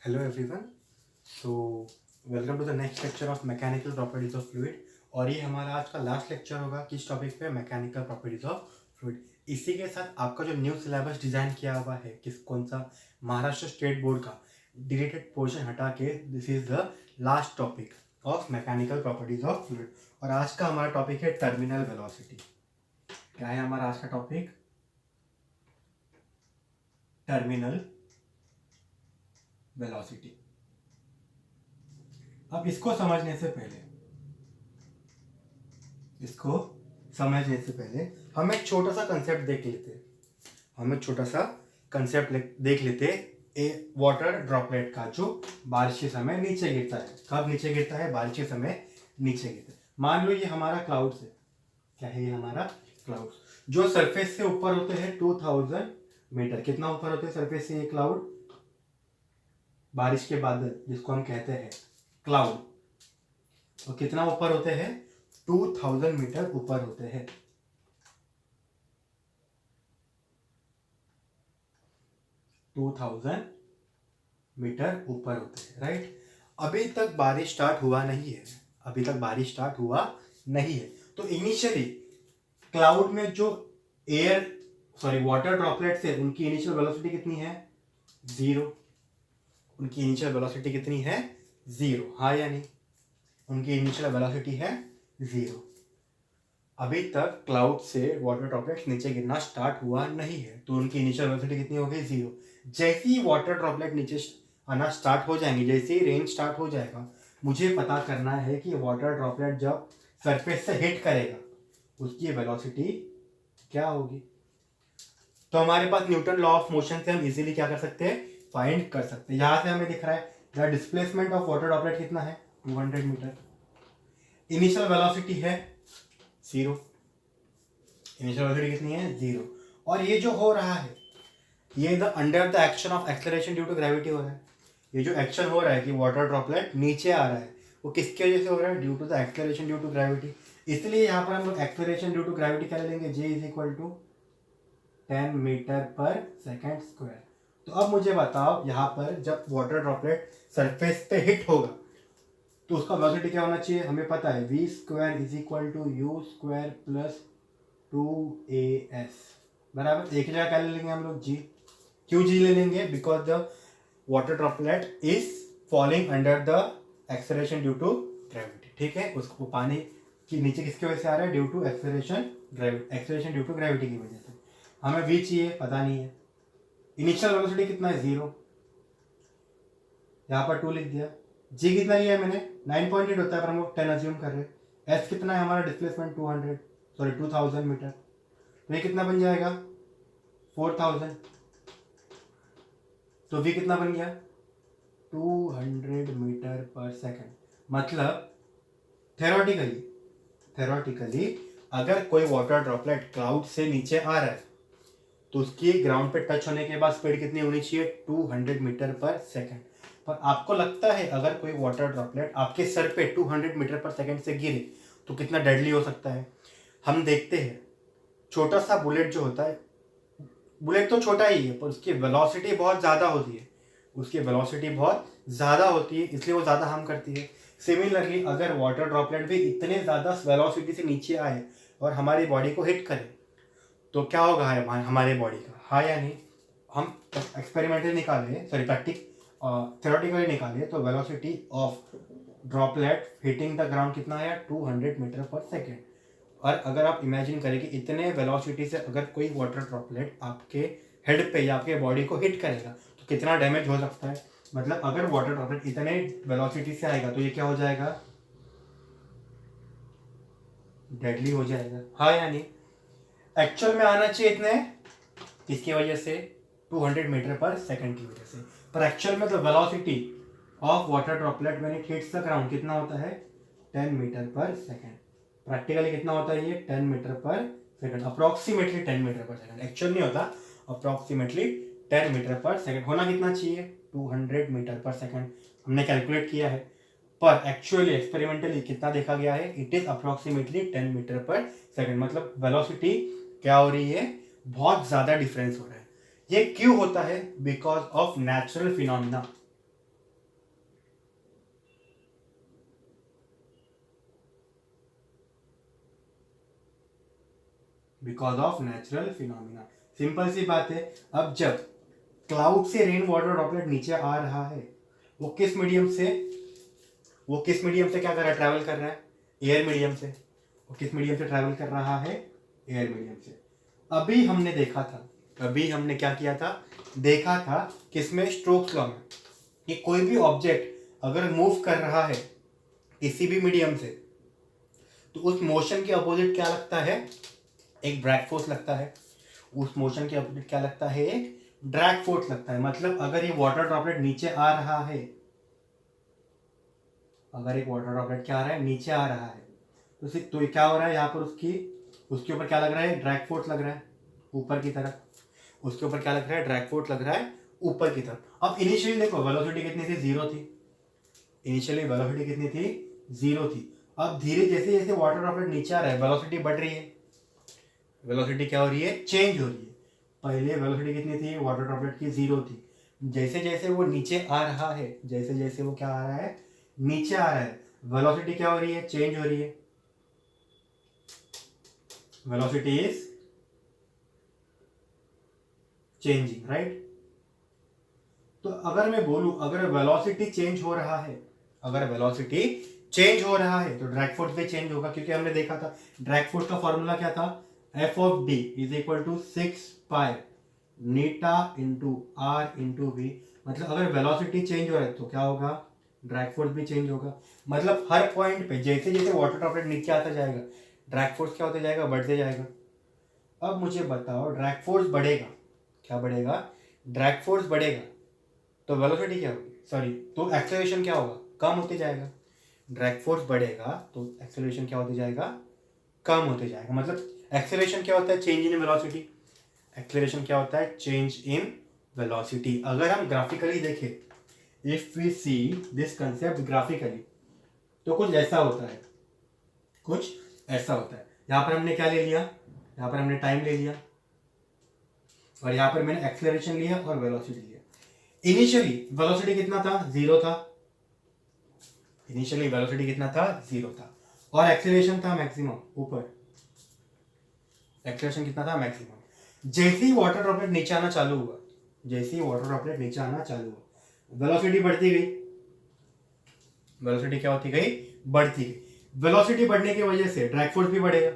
Hello everyone. So welcome to the next lecture of mechanical properties of fluid. और ये हमारा आज का लास्ट लेक्चर होगा किस टॉपिक पे, मैकेनिकल प्रॉपर्टीज ऑफ फ्लूइड। इसी के साथ आपका जो न्यू सिलेबस डिजाइन किया हुआ है किस कौन सा महाराष्ट्र स्टेट बोर्ड का डिलीटेड पोर्शन हटा के this is the last topic of mechanical properties of fluid. और आज का हमारा टॉपिक है टर्मिनल वेलोसिटी। क्या है हमारा आज का टॉपिक? Terminal velocity. अब इसको समझने से पहले हम एक छोटा सा कंसेप्ट देख लेते ए वाटर ड्रॉपलेट का जो बारिश के समय नीचे गिरता है। कब नीचे गिरता है? बारिश के समय नीचे गिरता है। मान लो ये हमारा क्लाउड्स है। क्या है ये हमारा? क्लाउड्स जो सरफेस से ऊपर होते हैं 2000 मीटर। कितना ऊपर होते हैं सरफेस से ये क्लाउड? बारिश के बादल जिसको हम कहते हैं क्लाउड, तो कितना ऊपर होते हैं? 2000 मीटर ऊपर होते हैं। 2000 मीटर ऊपर होते हैं, राइट। अभी तक बारिश स्टार्ट हुआ नहीं है। तो इनिशियली क्लाउड में जो वाटर ड्रॉपलेट्स है उनकी इनिशियल वेलोसिटी कितनी है? जीरो। हाँ या नहीं? उनकी इनिशियल वेलोसिटी है 0। अभी तक क्लाउड से वाटर ड्रॉपलेट्स नीचे गिरना स्टार्ट हुआ नहीं है, तो उनकी इनिशियल वेलोसिटी कितनी हो गई? 0। जैसे ही वाटर ड्रॉपलेट नीचे आना स्टार्ट हो जाएंगे, जैसे ही रेन स्टार्ट हो जाएगा, मुझे पता करना है कि वाटर ड्रॉपलेट जब सरफेस से हिट करेगा उसकी वेलोसिटी क्या होगी। तो हमारे पास न्यूटन लॉ ऑफ मोशन से हम इजीली क्या कर सकते हैं? फाइंड कर सकते हैं। यहां से हमें दिख रहा है the displacement of water droplet कितना है? 200 मीटर। इनिशियल वेलोसिटी है 0। इनिशियल वेलोसिटी कितनी है? 0। और ये जो हो रहा है ये the under the action of acceleration due to gravity हो रहा है। ये जो एक्शन हो रहा है कि वाटर ड्रॉपलेट नीचे आ रहा है वो किसकी वजह से हो रहा है? Due to the acceleration due to gravity. इसलिए यहाँ पर हम लोग एक्सेलरेशन ड्यू टू ग्रेविटी क्या ले लेंगे? J is equal to 10 metre per second square. तो अब मुझे बताओ यहाँ पर जब वाटर ड्रॉपलेट सरफेस पे हिट होगा तो उसका वेलोसिटी क्या होना चाहिए? हमें पता है v square is equal to u square plus 2as बराबर। एक जगह क्या ले लेंगे हम लोग? g। क्यों g ले लेंगे? Because the water droplet is falling under the acceleration due to gravity. ठीक है, उसको पानी की नीचे किसकी वजह से आ रहा है? Due to acceleration due to gravity की वजह से। हमें v चाहिए, पता नहीं है। इनिशियल वेलोसिटी कितना है? 0। यहाँ पर 2 लिख दिया। g कितना लिया है मैंने? 9.8 होता है पर हम लोग 10 अज्यूम कर रहे हैं। s कितना है हमारा? Displacement 2000 metre. तो ये कितना बन जाएगा? 4000। तो v कितना बन गया? 200 मीटर पर सेकेंड। मतलब थेरोटिकली अगर कोई वाटर ड्रॉपलेट क्लाउड से नीचे आ रहा है तो उसकी ग्राउंड पे टच होने के बाद स्पीड कितनी होनी चाहिए? 200 मीटर पर सेकेंड। पर आपको लगता है अगर कोई वाटर ड्रॉपलेट आपके सर पे 200 मीटर पर सेकेंड से गिरे तो कितना डेडली हो सकता है? हम देखते हैं छोटा सा बुलेट जो होता है, बुलेट तो छोटा ही है पर उसकी वेलोसिटी बहुत ज़्यादा होती है, इसलिए वो ज़्यादा हार्म करती है। सिमिलरली अगर वाटर ड्रॉपलेट भी इतने ज़्यादा वेलोसिटी से नीचे आए और हमारी बॉडी को हिट करे तो क्या होगा हमारे बॉडी का? हाँ या नहीं? हम एक्सपेरिमेंटली थ्योरेटिकली निकाले तो velocity of droplet hitting the ground कितना है? 200 मीटर पर सेकेंड। और अगर आप इमेजिन करें कि इतने वेलोसिटी से अगर कोई वाटर ड्रॉपलेट आपके हेड पे या आपके बॉडी को हिट करेगा तो कितना डैमेज हो सकता है। मतलब अगर वाटर ड्रॉपलेट इतने वेलोसिटी से आएगा तो ये क्या हो जाएगा? डेडली हो जाएगा। हाँ या नहीं? एक्चुअल में आना चाहिए इतने, किसकी वजह से? 200 मीटर पर सेकेंड की वजह से। पर एक्चुअल में तो velocity of water droplet when it hits the ground कितना होता है? 10 मीटर पर सेकेंड। प्रैक्टिकली कितना होता है ये? 10 metre per second. Approximately 10 metre per second. Actual नहीं होता, अप्रोक्सीमेटली 10 मीटर पर सेकेंड। होना कितना चाहिए? 200 मीटर पर सेकेंड। हमने कैलकुलेट किया है पर एक्चुअली एक्सपेरिमेंटली कितना देखा गया है? It is approximately 10 metre per second. मतलब वेलोसिटी क्या हो रही है? बहुत ज्यादा डिफरेंस हो रहा है। ये क्यों होता है? Because of natural phenomena. Because of natural phenomena. Simple सी बात है। अब जब क्लाउड से रेन वाटर ड्रॉपलेट नीचे आ रहा है, वो किस मीडियम से क्या कर रहा है, ट्रैवल कर रहा है, एयर मीडियम से। वो किस मीडियम से ट्रैवल कर रहा है, एयर मीडियम से। अभी हमने क्या किया था, देखा था किसमें, स्टोक्स लॉ में, कि कोई भी ऑब्जेक्ट अगर मूव कर रहा है किसी भी मीडियम से, तो उस मोशन के अपोजिट क्या लगता है, एक ड्रैग फोर्स लगता है। उस मोशन के अपोजिट क्या लगता है, एक ड्रैग फोर्स लगता है। मतलब अगर ये वाटर ड्रॉपलेट नीचे आ रहा है, अगर एक वाटर ड्रॉपलेट क्या आ रहा है, नीचे आ रहा है, तो ये क्या हो रहा है, यहाँ पर उसके ऊपर क्या लग रहा है, ड्रैग फोर्स लग रहा है ऊपर की तरफ। उसके ऊपर क्या लग रहा है, ड्रैग फोर्स लग रहा है ऊपर की तरफ। अब इनिशियली देखो वेलोसिटी कितनी थी, जीरो थी। इनिशियली वेलोसिटी कितनी थी, जीरो थी। अब धीरे जैसे जैसे वाटर ड्रॉपलेट नीचे आ रहा है, वेलोसिटी बढ़ रही है। वेलोसिटी क्या हो रही है, चेंज हो रही है। पहले वेलोसिटी कितनी थी, वाटर ड्रॉपलेट की जीरो थी। जैसे जैसे वो नीचे आ रहा है, जैसे जैसे वो क्या आ रहा है, नीचे आ रहा है, वेलोसिटी क्या हो रही है, चेंज हो रही है। Velocity is changing, right. तो अगर मैं बोलूं, अगर वेलोसिटी चेंज हो रहा है, तो ड्रैग फोर्स भी चेंज होगा। क्योंकि हमने देखा था ड्रैग फोर्स का फॉर्मूला क्या था, F of D is equal to 6 pi eta into R into V. मतलब अगर वेलोसिटी चेंज हो रहा है तो क्या होगा, ड्रैग फोर्स भी चेंज होगा। मतलब हर पॉइंट पे जैसे जैसे वाटर ड्रॉपलेट नीचे आता जाएगा, ड्रैग फोर्स क्या होते जाएगा, बढ़ते जाएगा। अब मुझे बताओ, ड्रैग फोर्स बढ़ेगा, क्या बढ़ेगा, ड्रैग फोर्स बढ़ेगा, तो वेलोसिटी क्या होगी, सॉरी, तो एक्सेलरेशन क्या होगा, कम होते जाएगा। ड्रैग फोर्स बढ़ेगा तो एक्सेलरेशन क्या होते जाएगा, कम होते जाएगा। मतलब एक्सेलरेशन क्या होता है, चेंज इन वेलोसिटी। एक्सेलरेशन क्या होता है, चेंज इन वेलोसिटी। अगर हम ग्राफिकली देखें, if we see this concept graphically, तो कुछ ऐसा होता है, यहाँ पर हमने क्या ले लिया, यहाँ पर हमने टाइम ले लिया, और यहाँ पर मैंने एक्सेलरेशन लिया और वेलोसिटी लिया। इनिशियली वेलोसिटी कितना था, जीरो था। और एक्सेलरेशन था मैक्सिमम ऊपर। एक्सेलरेशन कितना था, मैक्सिमम। जैसे ही वाटर ड्रॉपलेट नीचे आना चालू हुआ, वेलोसिटी बढ़ती गई। वेलोसिटी क्या होती गई, बढ़ती गई। वेलोसिटी बढ़ने की वजह से ड्रैग फोर्स भी बढ़ेगा।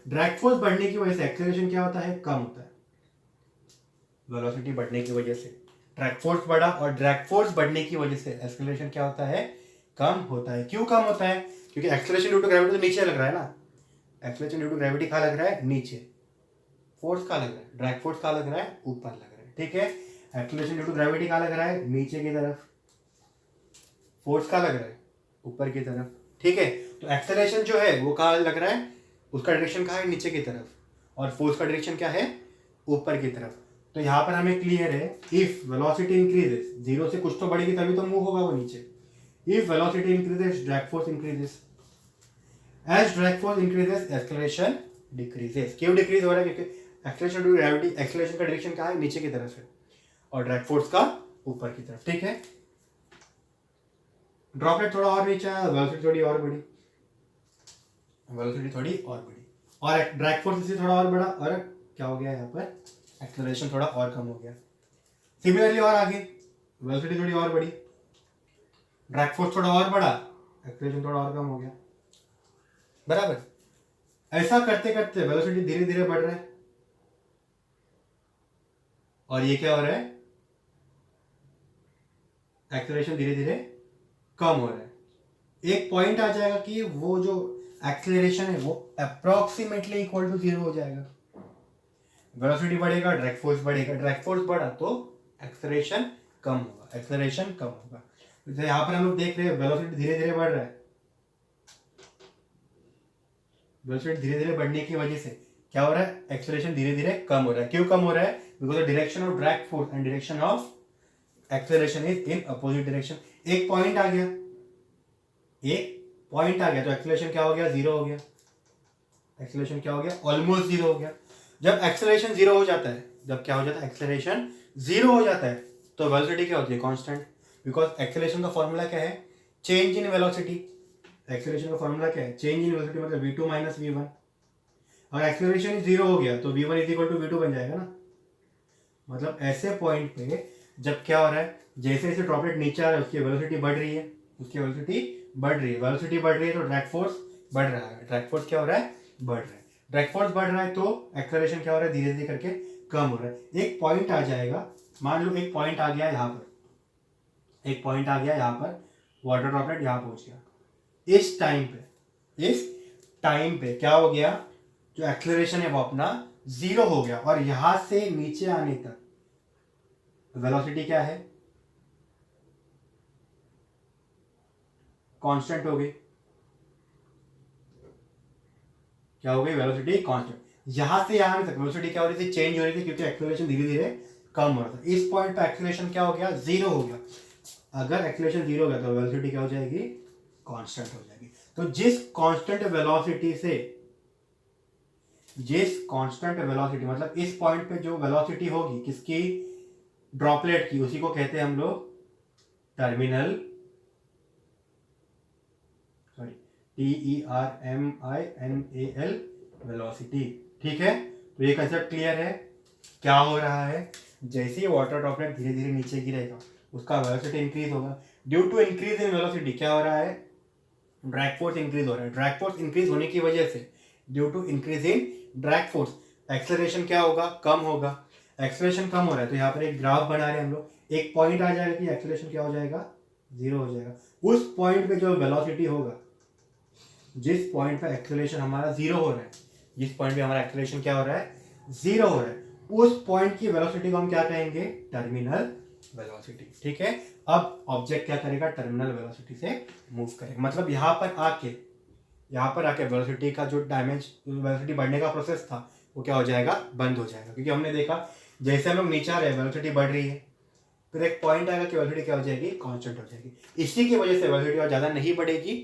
ड्रैग फोर्स बढ़ने की वजह से एक्सेलरेशन क्या होता है, कम होता है। वेलोसिटी बढ़ने की वजह से ड्रैग फोर्स बढ़ा, और ड्रैग फोर्स बढ़ने की वजह से एक्सेलरेशन क्या होता है, कम होता है। क्यों कम होता है, क्योंकि एक्सेलरेशन ड्यू टू ग्रेविटी तो नीचे लग रहा है ना। एक्सेलरेशन ड्यू टू ग्रेविटी कहाँ लग रहा है, नीचे। फोर्स कहाँ लग रहा है, ड्रैग फोर्स कहाँ लग रहा है, ऊपर लग रहा है। ठीक है, एक्सेलरेशन ड्यू टू ग्रेविटी कहाँ लग रहा है, नीचे की तरफ। फोर्स कहाँ लग रहा है, ऊपर की तरफ। ठीक है, तो एक्सेलरेशन जो है वो कहाँ लग रहा है, उसका डायरेक्शन कहाँ है, नीचे की तरफ, और फोर्स का डायरेक्शन क्या है, ऊपर की तरफ। तो यहाँ पर हमें क्लियर है, इफ वेलोसिटी इंक्रीजेस, जीरो से कुछ तो बढ़ेगी तभी तो मूव होगा वो नीचे। If velocity increases, drag force increases. As drag force increases, acceleration decreases. क्यों डिक्रीज हो रहा है, क्योंकि acceleration due to gravity, acceleration का डायरेक्शन कहाँ है, नीचे की तरफ है, और ड्रैग फोर्स का ऊपर की तरफ। ठीक है, ड्रॉपलेट थोड़ा और नीचे आया, वेलोसिटी थोड़ी और बढ़ी, और ड्रैग फोर्स इससे थोड़ा और बढ़ा, और क्या हो गया, यहाँ पर एक्सेलरेशन थोड़ा और कम हो गया। सिमिलरली और आगे वेलोसिटी थोड़ी और बढ़ी, ड्रैग फोर्स थोड़ा और बढ़ा, एक्सेलरेशन थोड़ा और कम हो गया। बराबर। ऐसा करते करते वेलोसिटी धीरे धीरे बढ़ रहा है, और ये क्या हो रहा है, एक्सेलरेशन धीरे धीरे कम हो रहा है। एक पॉइंट आ जाएगा कि वो जो एक्सेलरेशन है वो अप्रोक्सीमेटली इक्वल टू जीरो हो जाएगा। वेलोसिटी बढ़ेगा, ड्रैग फोर्स बढ़ेगा, ड्रैग फोर्स बढ़ा तो एक्सेलरेशन कम होगा। तो यहाँ पर हम लोग देख रहे हैं वेलोसिटी धीरे धीरे बढ़ रहा है। वेलोसिटी धीरे धीरे बढ़ने की वजह से क्या हो रहा है, एक्सेलरेशन धीरे धीरे कम हो रहा है। क्यों कम हो रहा है, because the direction of drag force and direction of acceleration is in opposite direction. एक पॉइंट आ गया, तो एक्सेलरेशन क्या हो गया, जीरो हो गया। एक्सेलरेशन क्या हो गया, ऑलमोस्ट जीरो हो गया। जब एक्सेलरेशन जीरो हो जाता है, एक्सेलरेशन जीरो हो जाता है, तो वेलोसिटी क्या होती है, कांस्टेंट। बिकॉज एक्सेलरेशन का फॉर्मूला क्या है, चेंज इन वेलोसिटी। एक्सेलरेशन का फॉर्मूला क्या है, चेंज इन वेलोसिटी मतलब v2 माइनस v1। अगर एक्सेलरेशन 0 हो गया तो v1 is equal to v2 बन जाएगा ना। मतलब ऐसे पॉइंट पे जब क्या हो रहा है, जैसे जैसे ड्रॉपलेट नीचे आ रहा है उसकी वेलोसिटी बढ़ रही है, उसकी वेलोसिटी बढ़ रही है, वेलोसिटी बढ़ रही है तो ड्रैग फोर्स बढ़ रहा है, ड्रैग फोर्स क्या हो रहा है, बढ़ रहा है, ड्रैग फोर्स बढ़ रहा है तो एक्सेलरेशन क्या हो रहा है, धीरे धीरे करके कम हो रहा है। एक पॉइंट आ जाएगा, मान लो एक पॉइंट आ गया यहाँ पर, एक पॉइंट आ गया यहाँ पर, वाटर ड्रॉपलेट यहाँ पहुंच गया। इस टाइम पे क्या हो गया, जो एक्सेलरेशन है वो अपना 0 हो गया और यहां से नीचे आने तक वेलोसिटी क्या है, कांस्टेंट हो गई। क्या हो गई, वेलोसिटी कांस्टेंट। यहां से यहां तक वेलोसिटी क्या हो रही थी, चेंज हो रही थी क्योंकि एक्सेलरेशन धीरे धीरे कम हो रहा था। इस पॉइंट पे एक्सेलरेशन क्या हो गया, 0 हो गया। अगर एक्सेलरेशन 0 हो गया तो वेलोसिटी क्या हो जाएगी, कांस्टेंट हो जाएगी। तो जिस कांस्टेंट वेलोसिटी से, जिस कांस्टेंट वेलोसिटी मतलब इस पॉइंट पे जो वेलोसिटी होगी किसकी, ड्रॉपलेट की, उसी को कहते हैं हम लोग टर्मिनल, सॉरी TERMINAL वेलोसिटी। ठीक है, तो ये कंसेप्ट क्लियर है। क्या हो रहा है, जैसे ही वाटर ड्रॉपलेट धीरे धीरे नीचे गिरेगा उसका वेलोसिटी इंक्रीज होगा। Due to increase in velocity क्या हो रहा है, ड्रैग फोर्स इंक्रीज हो रहा है। ड्रैग फोर्स इंक्रीज होने की वजह से, due to increase in drag force, acceleration क्या होगा, कम होगा। एक्सेलरेशन कम हो रहा है तो यहाँ पर एक ग्राफ बना रहे हैं हम लोग। एक पॉइंट आ जाएगा कि एक्सेलरेशन क्या हो जाएगा, 0 हो जाएगा। उस पॉइंट पे जो वेलोसिटी होगा, जिस पॉइंट पे एक्सेलरेशन हमारा 0 हो रहा है, जिस पॉइंट पे हमारा एक्सेलरेशन क्या हो रहा है, 0 हो रहा है, उस पॉइंट की वेलोसिटी को हम क्या कहेंगे, टर्मिनल वेलोसिटी। ठीक है, अब ऑब्जेक्ट क्या करेगा, टर्मिनल वेलोसिटी से मूव करेगा। मतलब यहाँ पर आके वेलोसिटी का जो वेलोसिटी बढ़ने का प्रोसेस था वो क्या हो जाएगा, बंद हो जाएगा। क्योंकि हमने देखा जैसे हम लोग नीचे आ रहे हैं वेलोसिटी बढ़ रही है, फिर एक पॉइंट आएगा कि वेलोसिटी क्या हो जाएगी, कांस्टेंट हो जाएगी। इसी की वजह से वेलोसिटी और ज़्यादा नहीं बढ़ेगी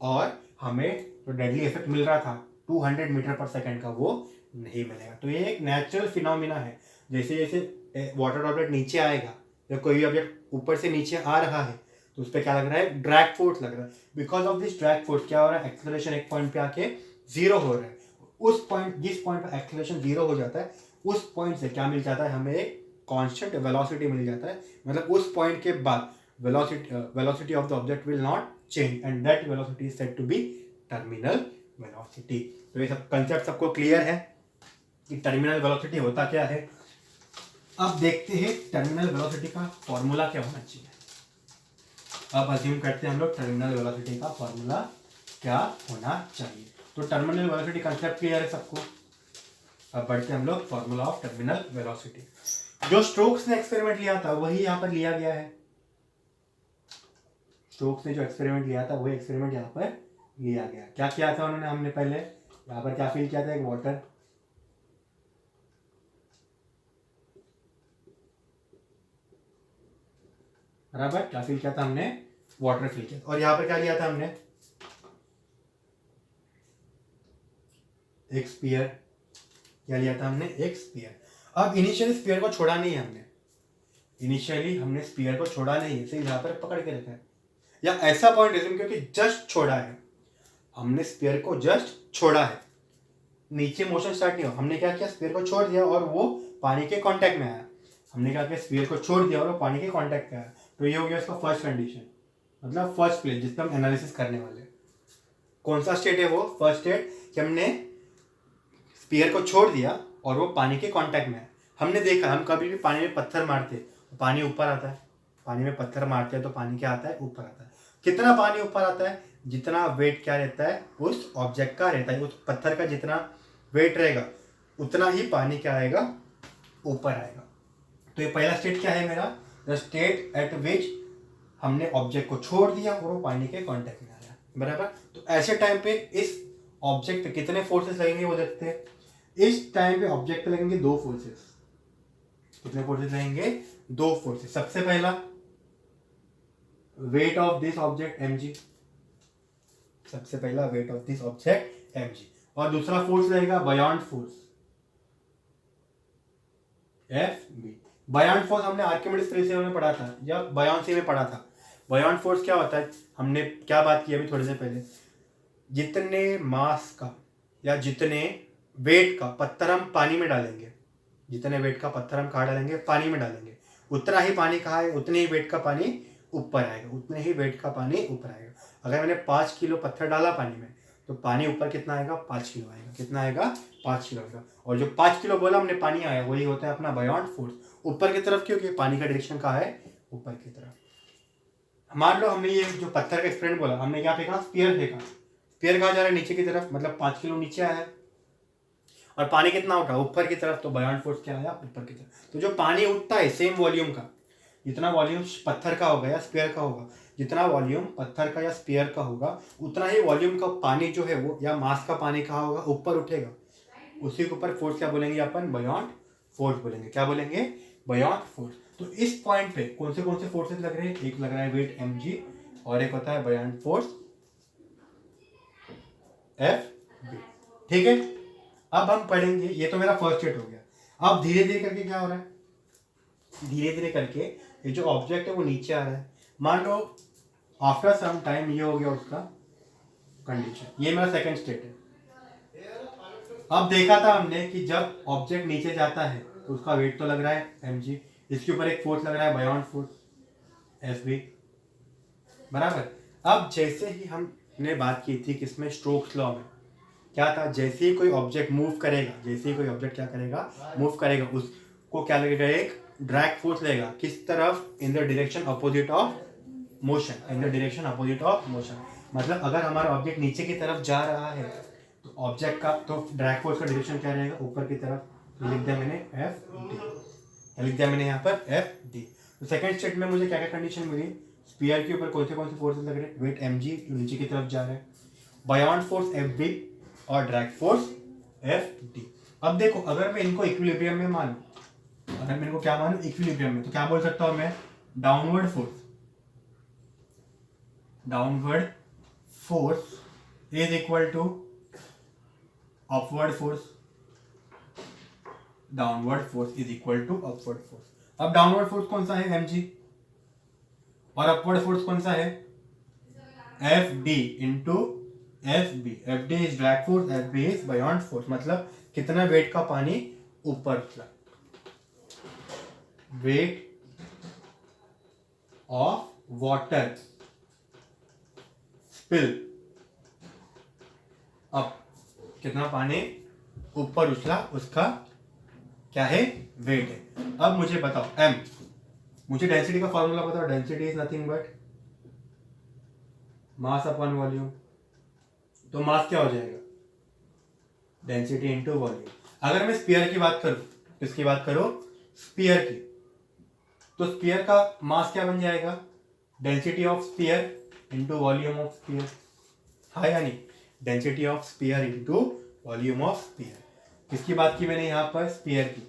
और हमें जो डेडली इफेक्ट मिल रहा था 200 मीटर पर सेकेंड का, वो नहीं मिलेगा। तो ये एक नेचुरल फिनोमिना है। जैसे जैसे वाटर ड्रॉपलेट नीचे आएगा या कोई भी ऑब्जेक्ट ऊपर से नीचे आ रहा है तो उस पर क्या लग रहा है, ड्रैग फोर्स लग रहा है। Because of this drag force क्या हो रहा है, एक्सेलरेशन एक पॉइंट पे आके 0 हो रहा है। उस पॉइंट, जिस पॉइंट पर एक्सेलरेशन 0 हो जाता है, उस पॉइंट से क्या मिल जाता है, हमें एक कांस्टेंट वेलोसिटी मिल जाता है। मतलब उस पॉइंट के बाद velocity of the object will not change and that velocity is said to be terminal velocity. तो ये सब कंसेप्ट सबको क्लियर है कि टर्मिनल वेलोसिटी होता क्या है। अब देखते हैं टर्मिनल वेलोसिटी का फॉर्मूला क्या होना चाहिए। अब अज्यूम करते हैं हम लोग टर्मिनल वेलोसिटी का फॉर्मूला क्या होना चाहिए। तो टर्मिनल वेलोसिटी कंसेप्ट क्लियर है सबको। अब बढ़ते हैं हम लोग फॉर्मूला ऑफ टर्मिनल वेलोसिटी। जो स्टोक्स ने एक्सपेरिमेंट लिया था वही यहाँ पर लिया गया है। स्टोक्स ने जो एक्सपेरिमेंट लिया था वही एक्सपेरिमेंट यहाँ पर लिया गया। क्या किया था उन्होंने, हमने पहले यहाँ पर क्या फील किया था, एक वाटर, बराबर, क्या फील किया था हमने, वाटर फील किया। और यहाँ पर क्या लिया था हमने, एक स्पीयर। क्या लिया था हमने, एक स्पीयर। अब इनिशियली स्पीयर को छोड़ा नहीं है हमने, इनिशियली हमने स्पीयर को छोड़ा नहीं है, सिर्फ यहाँ पर पकड़ के रखा है। या ऐसा पॉइंट एज्यूम क्योंकि जस्ट छोड़ा है, हमने स्पीयर को जस्ट छोड़ा है, नीचे मोशन स्टार्ट नहीं हो, हमने क्या किया, स्पीयर को छोड़ दिया और वो पानी के कांटेक्ट में आया। हमने क्या किया, स्पीयर को छोड़ दिया और वो पानी के कांटेक्ट में आया। तो ये हो गया उसका फर्स्ट कंडीशन, मतलब फर्स्ट प्लेस जिसका हम एनालिसिस करने वाले। कौन सा स्टेट है वो, फर्स्ट स्टेट, कि हमने स्पीयर को छोड़ दिया और वो पानी के कांटेक्ट में है। हमने देखा, हम कभी भी पानी में पत्थर मारते तो पानी ऊपर आता है, पानी में पत्थर मारते हैं तो पानी क्या आता है, ऊपर आता है। कितना पानी ऊपर आता है, जितना वेट क्या रहता है उस ऑब्जेक्ट का रहता है, उस पत्थर का जितना वेट रहेगा उतना ही पानी क्या आएगा, ऊपर आएगा। तो ये पहला स्टेट क्या है मेरा, द स्टेट एट विच हमने ऑब्जेक्ट को छोड़ दिया और वो पानी के कांटेक्ट में आया, बराबर। तो ऐसे टाइम पे इस ऑब्जेक्ट पे कितने फोर्सेस लगेंगे वो देखते हैं। इस टाइम पे ऑब्जेक्ट पे लगेंगे 2 फोर्सेस। कितने फोर्सेस लगेंगे, 2 फोर्सेस। सबसे पहला weight of this object mg, सबसे पहला weight of this object mg, और दूसरा फोर्स रहेगा बयान्ड फोर्स Fb। बयान्ड फोर्स हमने आर्किमिडीज प्रिंसिपल में पढ़ा था या बायोंसी में पढ़ा था। बॉयॉन्ट फोर्स क्या होता है, हमने क्या बात की अभी थोड़ी देर पहले, जितने मास का या जितने वेट का पत्थर हम पानी में डालेंगे, जितने वेट का पत्थर हम कहाँ डालेंगे, पानी में डालेंगे, उतना ही पानी कहाँ है, उतने ही वेट का पानी ऊपर आएगा, उतने ही वेट का पानी ऊपर आएगा। अगर मैंने 5 किलो पत्थर डाला पानी में तो पानी ऊपर कितना आएगा, 5 किलो आएगा। कितना आएगा, 5 किलो आएगा। और जो 5 किलो बोला हमने पानी आया, वही होता है अपना बॉयॉन्ट फोर्स, ऊपर की तरफ, क्योंकि पानी का डायरेक्शन कहाँ है, ऊपर की तरफ। मान लो हमने ये जो पत्थर का एक्सपेरिमेंट बोला, हमने क्या फेंका, स्पीयर फेंका। स्पीयर कहाँ जा रहा है, नीचे की तरफ, मतलब 5 किलो नीचे आया है, और पानी कितना उठा, ऊपर की तरफ, तो बॉयॉन्ट फोर्स क्या आया, ऊपर की तरफ। तो जो पानी उठता है सेम वॉल्यूम का, जितना वॉल्यूम पत्थर का होगा या स्पीयर का होगा, जितना वॉल्यूम पत्थर का या स्पीयर का होगा, उतना ही वॉल्यूम का पानी जो है वो, या मास का पानी कहाँ होगा, ऊपर उठेगा। उसी के ऊपर फोर्स क्या बोलेंगे अपन, बॉयॉन्ट फोर्स बोलेंगे। क्या बोलेंगे, बॉयॉन्ट फोर्स। तो इस पॉइंट पे कौन से फोर्सेस लग रहे हैं, एक लग रहा है वेट mg, और एक होता है बॉयॉन्ट फोर्स Fb। ठीक है, अब हम पढ़ेंगे, ये तो मेरा फर्स्ट स्टेट हो गया। अब धीरे धीरे करके क्या हो रहा है, धीरे धीरे करके ये जो ऑब्जेक्ट है वो नीचे आ रहा है। मान लो आफ्टर सम टाइम ये हो गया उसका कंडीशन, ये मेरा सेकंड स्टेट है। अब देखा था हमने कि जब ऑब्जेक्ट नीचे जाता है तो उसका वेट तो लग रहा है mg, इसके ऊपर एक फोर्स लग रहा है बॉयॉन्ट फोर्स Fb, बराबर। अब जैसे ही हमने बात की थी किसमें, स्टोक्स लॉ में, क्या था, जैसे ही कोई ऑब्जेक्ट मूव करेगा, जैसे ही कोई ऑब्जेक्ट क्या करेगा, मूव करेगा, उसको क्या लगेगा, एक ड्रैग फोर्स लगेगा। किस तरफ, in the direction opposite of motion, in the direction opposite of motion. मतलब अगर हमारा ऑब्जेक्ट नीचे की तरफ जा रहा है तो ऑब्जेक्ट का, तो ड्रैग फोर्स का डायरेक्शन क्या रहेगा, ऊपर की तरफ। लिख दिया मैंने Fd, लिख दिया मैंने यहाँ पर Fd। तो सेकंड स्टेट में मुझे क्या क्या कंडीशन मिली, स्पीयर के ऊपर कौन से फोर्सेस लग रहे हैं, वेट mg जो नीचे की तरफ जा रहा है, बॉयॉन्ट फोर्स Fb और ड्रैग फोर्स Fd। अब देखो, अगर मैं इनको इक्विलिब्रियम में मानूं, अगर मैं इनको क्या मानूं, इक्विलिब्रियम में, तो क्या बोल सकता हूं मैं, downward force is equal to upward force, downward force is equal to upward force. अब डाउनवर्ड फोर्स कौन सा है, mg, और अपवर्ड फोर्स कौन सा है, Fd into Fb। Fd is drag force, Fb is buoyant force. मतलब कितना वेट का पानी ऊपर उठला, weight of water spill up, कितना पानी ऊपर उछला, उसका क्या है, वेट है। अब मुझे बताओ m, मुझे डेंसिटी का फॉर्मूला बताओ, density is nothing but mass upon volume. तो मास क्या हो जाएगा, डेंसिटी इनटू वॉल्यूम। अगर मैं स्पीयर की बात करूं, किसकी बात करो, स्पीयर की, तो स्पीयर का मास क्या बन जाएगा, density of sphere into volume of sphere. हाँ या नहीं, density of sphere into volume of sphere. किसकी बात की मैंने यहां पर, स्पीयर की।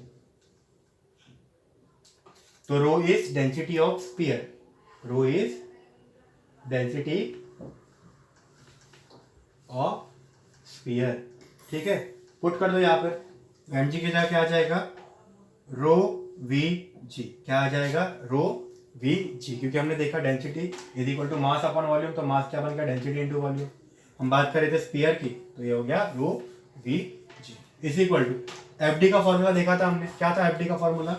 तो rho is density of sphere, rho is density of sphere. ठीक है, पुट कर दो यहां पर, mg की जगह क्या आ जाएगा, रो वी जी। क्या आ जाएगा, रो वी जी, क्योंकि हमने देखा density is equal to mass upon volume, तो मास क्या बन गया, डेंसिटी इनटू वॉल्यूम। हम बात कर रहे थे स्पीयर की, तो ये हो गया rho V g is equal to, FD का फॉर्मूला देखा था हमने, क्या था एफडी का formula,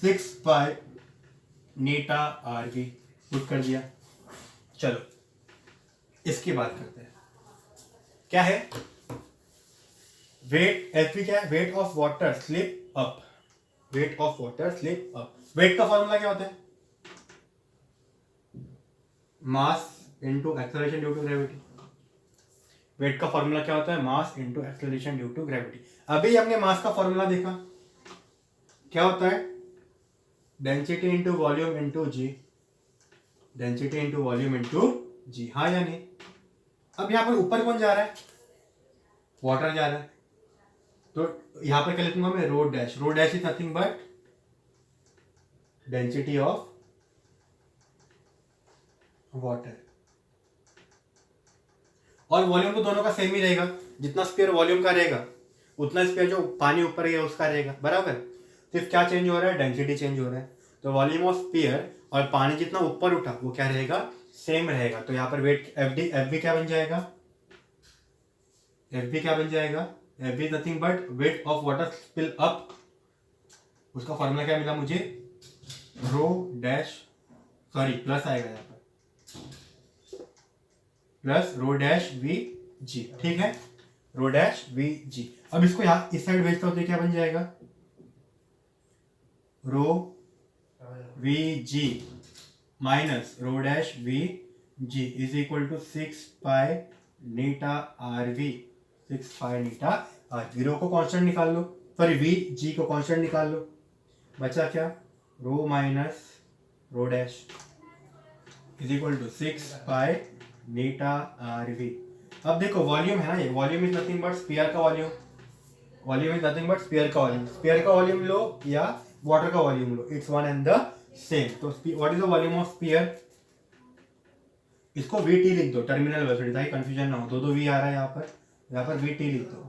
6 pi eta r V, put कर दिया। चलो इसकी बात करते हैं, क्या है, वेट एफवी क्या है, weight of water slip up, weight of water slip up. Weight का फॉर्मूला क्या होता है, mass into acceleration due to gravity. Weight का फॉर्मूला क्या होता है, mass into acceleration due to gravity. अभी हमने मास का फॉर्मूला देखा, क्या होता है, density into volume into g, density into volume into g. हाँ या नहीं। अब यहां पर ऊपर कौन जा रहा है, वाटर जा रहा है, तो यहां पर क्या लिखूंगा मैं, rho dash. Row dash is nothing but density of water, और वॉल्यूम तो दोनों का सेम ही रहेगा, जितना स्पीयर वॉल्यूम का रहेगा उतना स्पीयर जो पानी ऊपर है उसका रहेगा, बराबर। सिर्फ क्या चेंज हो रहा है, डेंसिटी चेंज हो रहा है। तो वॉल्यूम ऑफ स्फीयर और पानी जितना ऊपर उठा वो क्या रहेगा, सेम रहेगा। तो यहाँ पर वेट एफ बी क्या बन जाएगा, एफ बी क्या बन जाएगा, F B is nothing but weight of water spill up. उसका फॉर्मूला क्या मिला मुझे, रो डैश, सॉरी प्लस आएगा यहाँ पर, प्लस रो डैश वी जी, ठीक है, रो डैश वी जी। अब इसको यहाँ इस साइड भेजता हूँ तो क्या बन जाएगा, rho V g minus rho dash V g is equal to 6 pi eta r V, 6 pi eta r V. Rho को कांस्टेंट निकाल लो, सॉरी वी जी को कांस्टेंट निकाल लो, बचा क्या, rho minus rho dash is equal to 6 pi eta r V. अब देखो volume है ना, ये volume is nothing but sphere का volume, volume is nothing but sphere का वॉल्यूम। स्फीयर का वॉल्यूम लो या वाटर का वॉल्यूम लो, it's one and the same. तो what is the volume of sphere, इसको वी टी लिख दो, टर्मिनल वेलोसिटी, ताकि कंफ्यूजन ना हो, दो वी आ रहा है यहाँ पर वी टी लिख दो।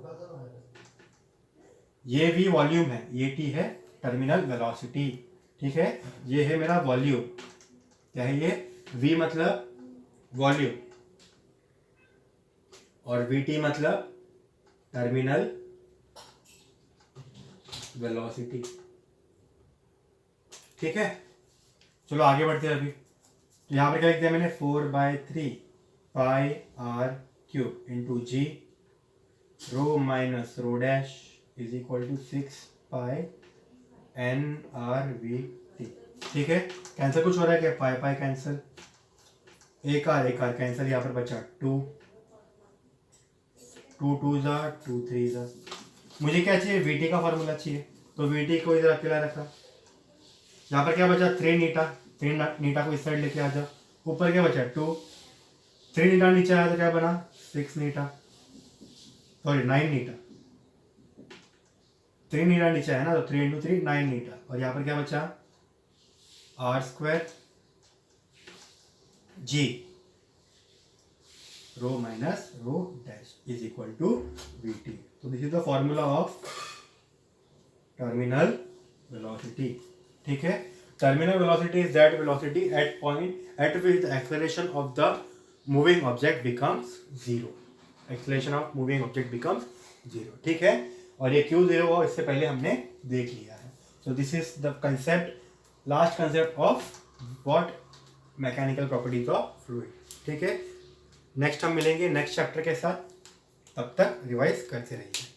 ये वी वॉल्यूम है, ये टी है टर्मिनल वेलोसिटी, ठीक है। ये है मेरा वॉल्यूम, क्या है ये, वी मतलब वॉल्यूम और वी टी मतलब टर्मिनल वेलोसिटी, ठीक है। चलो आगे बढ़ते हैं अभी। तो यहाँ पर क्या लिख दिया मैंने, 4/3 pi r cube into g rho minus rho dash is equal to 6 pi n r V T, ठीक है। कैंसिल कुछ हो रहा है क्या, पाई पाई कैंसिल, एक आर कैंसिल, यहाँ पर बचा 2 2 जा 2 3 जा। मुझे क्या चाहिए, वीटी का फॉर्मूला चाहिए, तो वीटी को इधर अकेला रखा। यहाँ पर क्या बचा, 3 नीटा, 3 नीटा को इस साइड लेके आ जाओ। ऊपर क्या बचा 2, 3 नीटा नीचे आया तो क्या बना 6 नीटा, सॉरी 9 नीटा, 3 नीटा नीचे है ना, तो 3 इंटू 3 9 नीटा। और यहाँ पर क्या बचा r square g rho minus rho dash is equal to V T. तो this is the formula of terminal velocity, ठीक है। Terminal velocity is that velocity at point at which the acceleration of the moving object becomes zero, acceleration of moving object becomes zero, ठीक है। और ये क्यों zero हुआ इससे पहले हमने देख लिया है। So this is the concept, last concept of what, mechanical properties of fluid, ठीक है। नेक्स्ट हम मिलेंगे नेक्स्ट चैप्टर के साथ, तब तक रिवाइज करते रहिए।